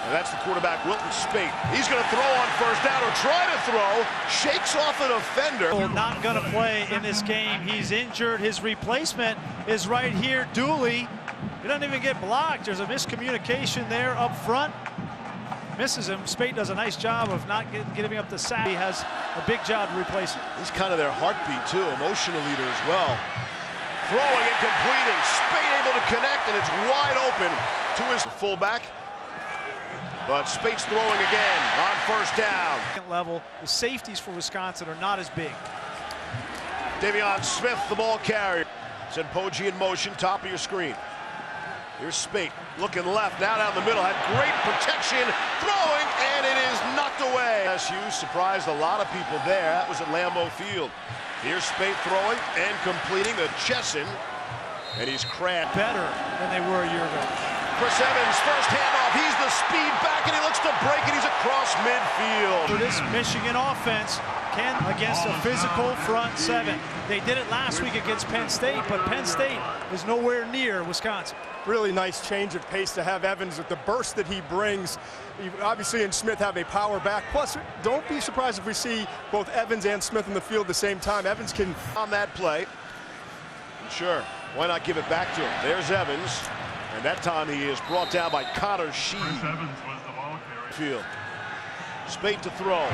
And that's the quarterback, Wilton Speight. He's going to throw on first down, or try to throw. Shakes off an offender. Not going to play in this game. He's injured. His replacement is right here, Dooley. He doesn't even get blocked. There's a miscommunication there up front. Misses him. Speight does a nice job of not giving up the sack. He has a big job to replace him. He's kind of their heartbeat, too. Emotional leader as well. Throwing and completing. Speight able to connect, and it's wide open to his fullback. But Speight's throwing again on first down. Level, the safeties for Wisconsin are not as big. Davion Smith, the ball carrier. Send Poggi in motion, top of your screen. Here's Speight, looking left, now down the middle, had great protection, throwing, and it is knocked away. SU surprised a lot of people there. That was at Lambeau Field. Here's Speight throwing and completing to Chesson, and he's cracked. Better than they were a year ago. Chris Evans, first handoff, he's the speed back, and he looks to break it, he's across midfield. For this Michigan offense, against a physical front seven. They did it last week against Penn State, but Penn State is nowhere near Wisconsin. Really nice change of pace to have Evans with the burst that he brings. Obviously, and Smith have a power back. Plus, don't be surprised if we see both Evans and Smith in the field at the same time. Evans can... On that play, sure, why not give it back to him? There's Evans, and that time he is brought down by Connor Sheed. Evans was the ball carrier. Field. Speight to throw.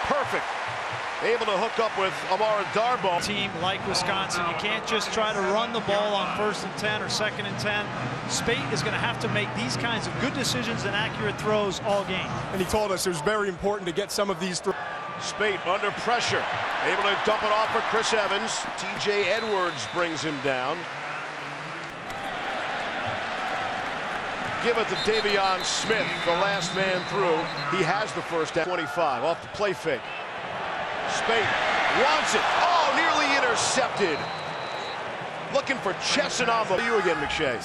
Perfect. Able to hook up with Amara Darboh. Team like Wisconsin, you can't just try to run the ball on 1st and 10 or 2nd and 10. Speight is going to have to make these kinds of good decisions and accurate throws all game. And he told us it was very important to get some of these throws. Speight under pressure. Able to dump it off for Chris Evans. TJ Edwards brings him down. Give it to Davion Smith, the last man through. He has the first down. 25 off the play fake. Speight wants it. Oh, nearly intercepted. Looking for Chesson on the... You again, McShay.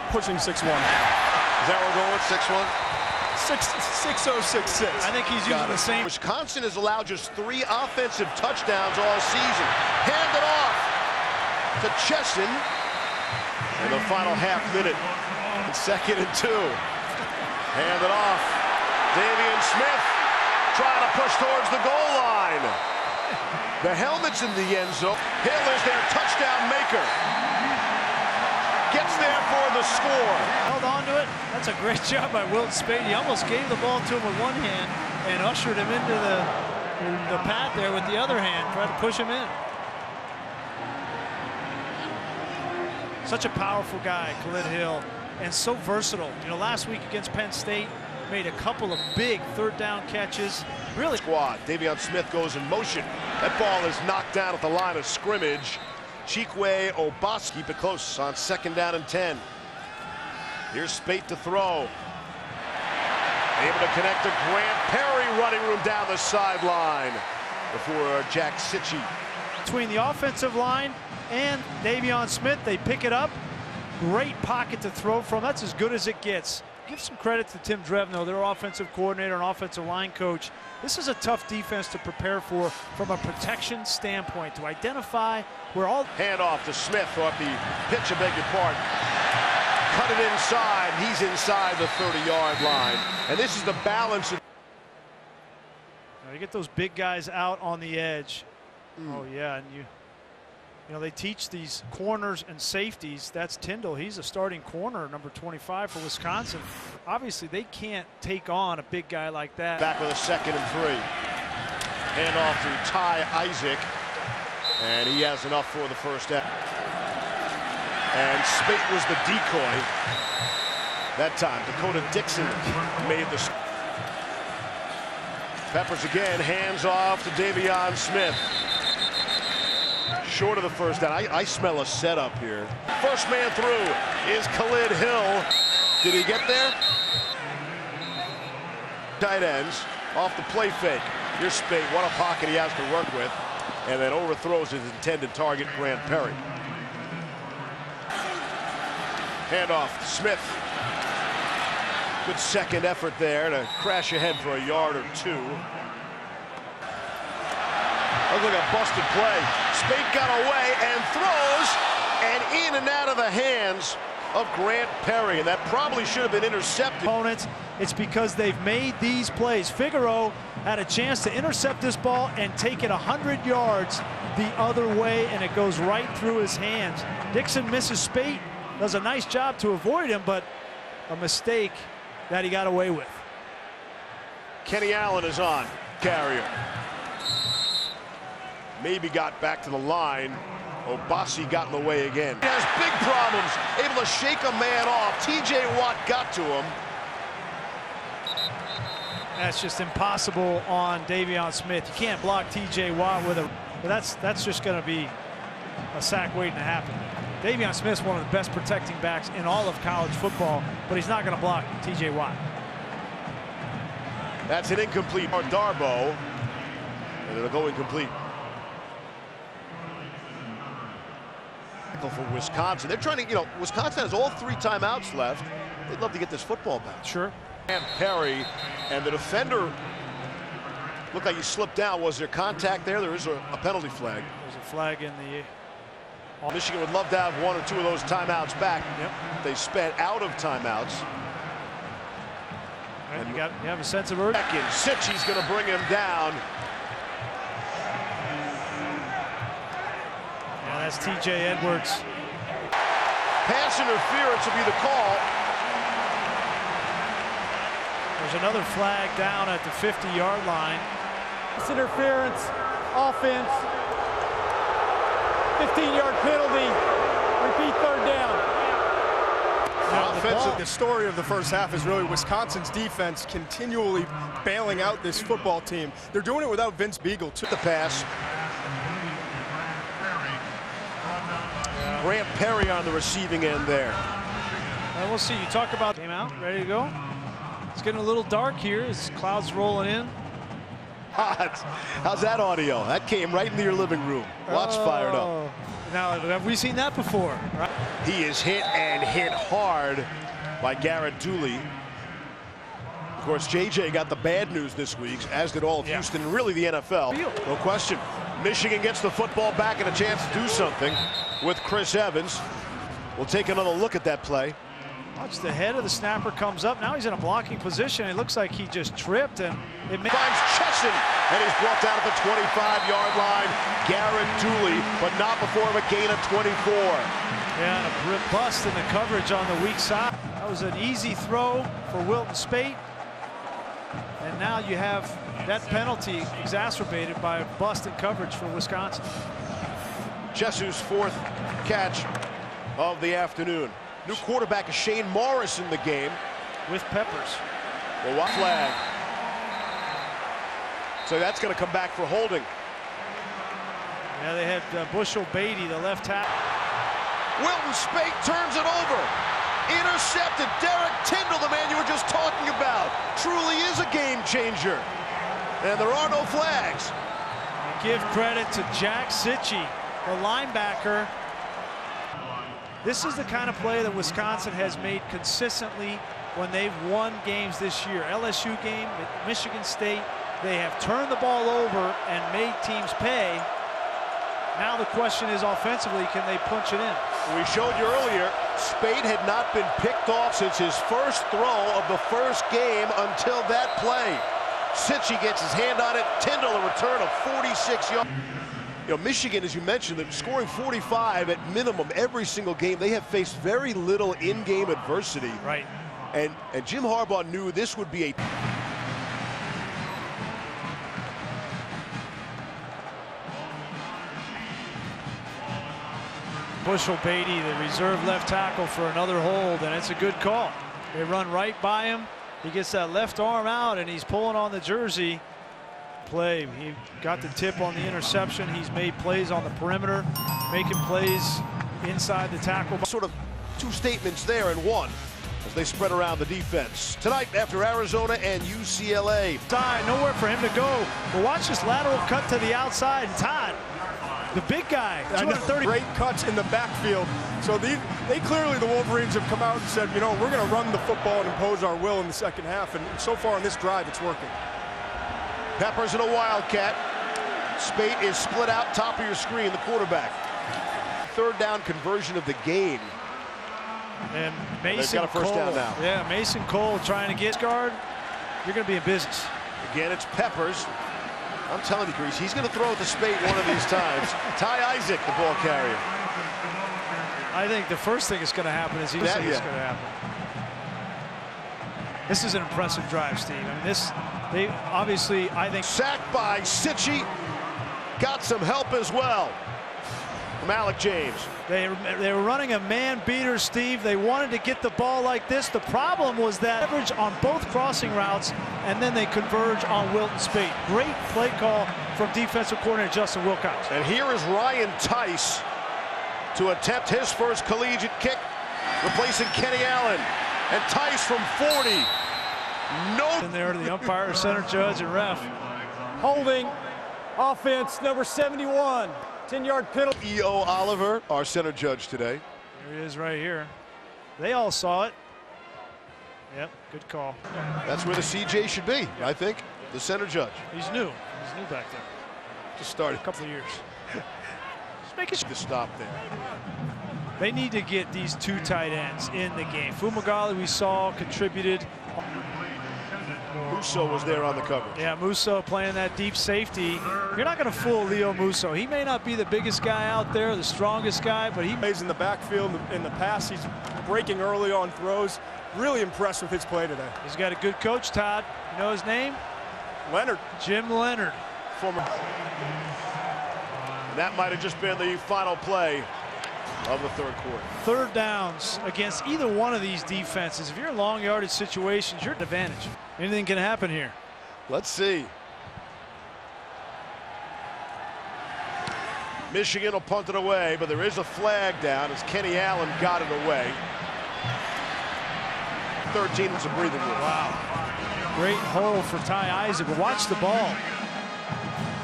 Pushing 6-1. Is that where we're going with 6-1? 6-0-6-6. I think he's using the same. Wisconsin has allowed just 3 offensive touchdowns all season. Hand it off to Chesson. In the final half minute. 2nd and 2. Hand it off. Davion Smith trying to push towards the goal line. The helmet's in the end zone. Hill is their touchdown maker. Gets there for the score. Held on to it. That's a great job by Wilton Speight. He almost gave the ball to him with one hand and ushered him into the pad there with the other hand. Tried to push him in. Such a powerful guy, Khalid Hill, and so versatile. You know, last week against Penn State, made a couple of big 3rd down catches. Really. Squad. Davion Smith goes in motion. That ball is knocked down at the line of scrimmage. Chikwe Obas keep it close on 2nd down and 10. Here's Speight to throw. Able to connect to Grant Perry, running room down the sideline before Jack Sitchie. Between the offensive line and Davion Smith, they pick it up. Great pocket to throw from. That's as good as it gets. Give some credit to Tim Drevno, their offensive coordinator and offensive line coach. This is a tough defense to prepare for from a protection standpoint, to identify where all... Hand off to Smith off the pitch, I beg your pardon. Cut it inside. He's inside the 30-yard line. And this is the balance. Now you get those big guys out on the edge. Oh, yeah, and you know, they teach these corners and safeties. That's Tyndall. He's a starting corner, number 25 for Wisconsin. Obviously, they can't take on a big guy like that. Back with a 2nd and 3. Hand off to Ty Isaac. And he has enough for the first down. And Speight was the decoy. That time, Dakota Dixon made the... Peppers again, hands off to Davion Smith. Short of the first down. I smell a setup here. First man through is Khalid Hill. Did he get there? Tight ends off the play fake. Here's Speight. What a pocket he has to work with. And then overthrows his intended target, Grant Perry. Handoff, Smith. Good 2nd effort there to crash ahead for a yard or 2. Looks like a busted play. Speight got away and throws, and in and out of the hands of Grant Perry, and that probably should have been intercepted. Opponents, it's because they've made these plays. Figueroa had a chance to intercept this ball and take it 100 yards the other way, and it goes right through his hands. Dixon misses Spate, does a nice job to avoid him, but a mistake that he got away with. Kenny Allen is on. Carrier. Maybe got back to the line. Obasi got in the way again. He has big problems, able to shake a man off. TJ Watt got to him. That's just impossible on Davion Smith. You can't block TJ Watt with a, but that's just going to be a sack waiting to happen. Davion Smith's one of the best protecting backs in all of college football, but he's not going to block TJ Watt. That's an incomplete. Darboh, and it'll go incomplete. For Wisconsin, they're trying to, Wisconsin has all 3 timeouts left. They'd love to get this football back. Sure. And Perry, and the defender looked like he slipped down. Was there contact there? There is a penalty flag. There's a flag in the. Michigan would love to have 1 or 2 of those timeouts back. Yep. They spent out of timeouts. And you have a sense of urgency. Sitchy's going to bring him down. Yeah, that's TJ Edwards. Pass interference will be the call. There's another flag down at the 50-yard line. Pass interference, offense, 15-yard penalty, repeat 3rd down. The story of the first half is really Wisconsin's defense continually bailing out this football team. They're doing it without Vince Beagle, too. The pass. Grant Perry on the receiving end there. We'll see. You talk about came out, ready to go. It's getting a little dark here as clouds rolling in. How's that audio? That came right into your living room. Lots fired up. Now, have we seen that before? Right? He is hit and hit hard by Garrett Dooley. Of course, JJ got the bad news this week, as did all of Houston, and really the NFL. No question. Michigan gets the football back and a chance to do something with Chris Evans. We'll take another look at that play. Watch, the head of the snapper comes up. Now he's in a blocking position. It looks like he just tripped, and it finds Chesson, and he's brought down at the 25-yard line. Garrett Dooley, but not before a gain of 24. Yeah, and a bust in the coverage on the weak side. That was an easy throw for Wilton Spate, and now you have that penalty exacerbated by a bust in coverage for Wisconsin. Jessu's 4th catch of the afternoon. New quarterback is Shane Morris in the game. With Peppers. Well, what flag? So that's going to come back for holding. Yeah, they had Bushel Beatty, the left tackle. Wilton Spate turns it over. Intercepted. Derek Tyndall, the man you were just talking about. Truly is a game changer. And there are no flags. I give credit to Jack Sitchy, the linebacker. This is the kind of play that Wisconsin has made consistently when they've won games this year. LSU game, Michigan State, they have turned the ball over and made teams pay. Now the question is offensively, can they punch it in? We showed you earlier, Spate had not been picked off since his first throw of the first game until that play. Sitchy gets his hand on it. Tyndall, a return of 46 yards. Michigan, as you mentioned, they're scoring 45 at minimum every single game. They have faced very little in-game adversity. Right. And Jim Harbaugh knew this would be a... Bushel Beatty, the reserve left tackle, for another hold, and it's a good call. They run right by him. He gets that left arm out, and he's pulling on the jersey. Play. He got the tip on the interception. He's made plays on the perimeter, making plays inside the tackle. Sort of 2 statements there in one as they spread around the defense. Tonight after Arizona and UCLA. Side, nowhere for him to go. But watch this lateral cut to the outside. And Todd, the big guy, 230. Great cuts in the backfield. So they clearly, the Wolverines, have come out and said, we're going to run the football and impose our will in the second half. And so far on this drive, it's working. Peppers in a Wildcat. Spate is split out, top of your screen, the quarterback. 3rd down conversion of the game. And Mason got a first Cole, down now. Yeah, Mason Cole trying to get guard. You're going to be in business. Again, it's Peppers. I'm telling you, Grease, he's going to throw at the spade one of these times. Ty Isaac, the ball carrier. I think the first thing that's going to happen is it's going to happen. This is an impressive drive, Steve. I mean, they obviously, I think. Sacked by Sitchy. Got some help as well from Alec James. They were running a man beater, Steve. They wanted to get the ball like this. The problem was that average on both crossing routes, and then they converge on Wilton Speight. Great play call from defensive coordinator Justin Wilcox. And here is Ryan Tice to attempt his first collegiate kick, replacing Kenny Allen. And Tice from 40. No. In there to the umpire, center judge, and ref. Holding, offense, number 71. 10-yard penalty. E.O. Oliver, our center judge today. There he is right here. They all saw it. Yep, good call. That's where the CJ should be, I think. The center judge. He's new. He's new back there. Just started. A couple of years. Just making sure. To stop there. They need to get these two tight ends in the game. Fumagalli, we saw, contributed. Musso was there on the coverage. Yeah, Musso playing that deep safety. You're not going to fool Leo Musso. He may not be the biggest guy out there, the strongest guy, but he plays in the backfield in the pass. He's breaking early on throws. Really impressed with his play today. He's got a good coach, Todd. You know his name? Leonard. Jim Leonard. Former. That might have just been the final play of the third quarter. Third downs against either one of these defenses. If you're in long yardage situations, you're at advantage. Anything can happen here. Let's see. Michigan will punt it away, but there is a flag down as Kenny Allen got it away. 13 is a breathing room. Wow. Great hole for Ty Isaac, but watch the ball.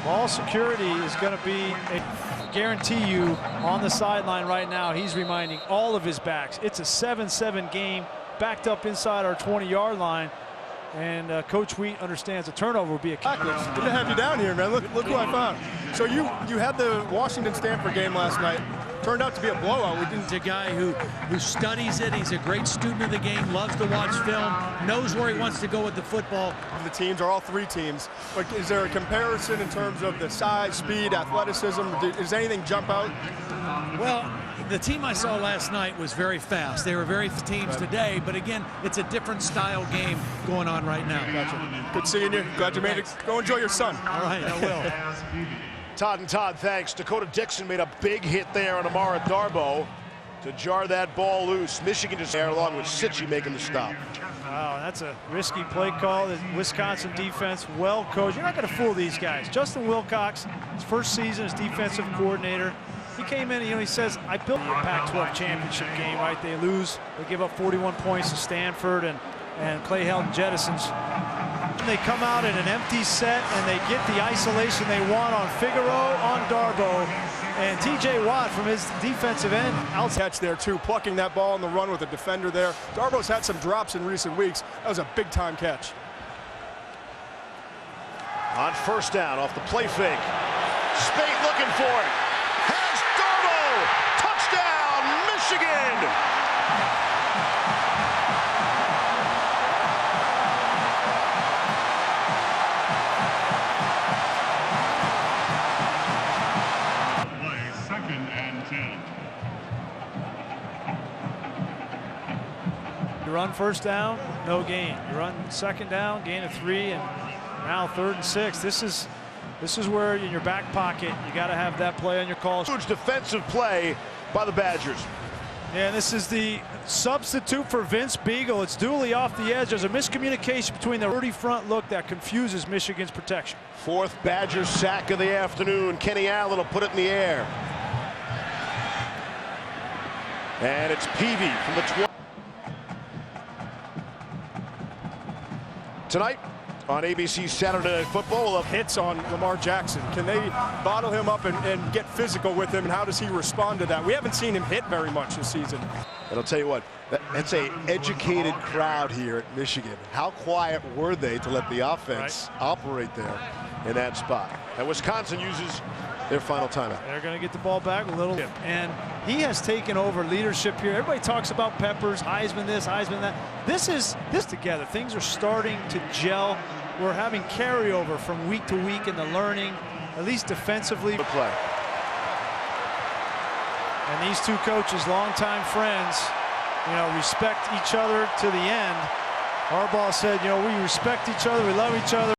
Ball security is going to be, I guarantee you, on the sideline right now, he's reminding all of his backs. It's a 7-7 game, backed up inside our 20-yard line. And Coach Wheat understands a turnover will be a kick. Good to have you down here, man. Look who I found. So you had the Washington-Stanford game last night. Turned out to be a blowout. He's a guy who studies it. He's a great student of the game, loves to watch film, knows where he wants to go with the football. The teams are all three teams. But is there a comparison in terms of the size, speed, athleticism? Does anything jump out? Well, the team I saw last night was very fast. They were very teams today, but again, it's a different style game going on right now. Gotcha. Good seeing you. Glad you made it. Go enjoy your son. All right, I will. Todd and Todd, thanks. Dakota Dixon made a big hit there on Amara Darboh to jar that ball loose. Michigan just there along with Sitchy making the stop. Wow, that's a risky play call. The Wisconsin defense, well coached. You're not going to fool these guys. Justin Wilcox, his first season as defensive coordinator. He came in, he says, I built the Pac-12 championship game, right? They lose. They give up 41 points to Stanford, and Clay Helton jettisons. They come out in an empty set, and they get the isolation they want on Figaro, on Darboh, and T.J. Watt from his defensive end. Catch there, too, plucking that ball on the run with a defender there. Darboh's had some drops in recent weeks. That was a big-time catch. On first down, off the play fake. Speight looking for it. Has Darboh! Touchdown, Michigan! You run first down, no gain. You run second down, gain of 3, and now 3rd and 6. This is where in your back pocket you got to have that play on your call. Huge defensive play by the Badgers. Yeah, this is the substitute for Vince Beagle. It's Dooley off the edge. There's a miscommunication between the early front look that confuses Michigan's protection. 4th Badgers sack of the afternoon. Kenny Allen will put it in the air. And it's Peavy from the 20. Tonight on ABC Saturday Night Football, we'll have hits on Lamar Jackson. Can they bottle him up and get physical with him, and how does he respond to that? We haven't seen him hit very much this season. And I'll tell you what, that's an educated crowd here at Michigan. How quiet were they to let the offense operate there in that spot? And Wisconsin uses Their final timeout. They're going to get the ball back a little. And he has taken over leadership here. Everybody talks about Peppers, Heisman this, Heisman that. This together. Things are starting to gel. We're having carryover from week to week in the learning, at least defensively. Play. And these two coaches, longtime friends, respect each other to the end. Harbaugh said, we respect each other, we love each other.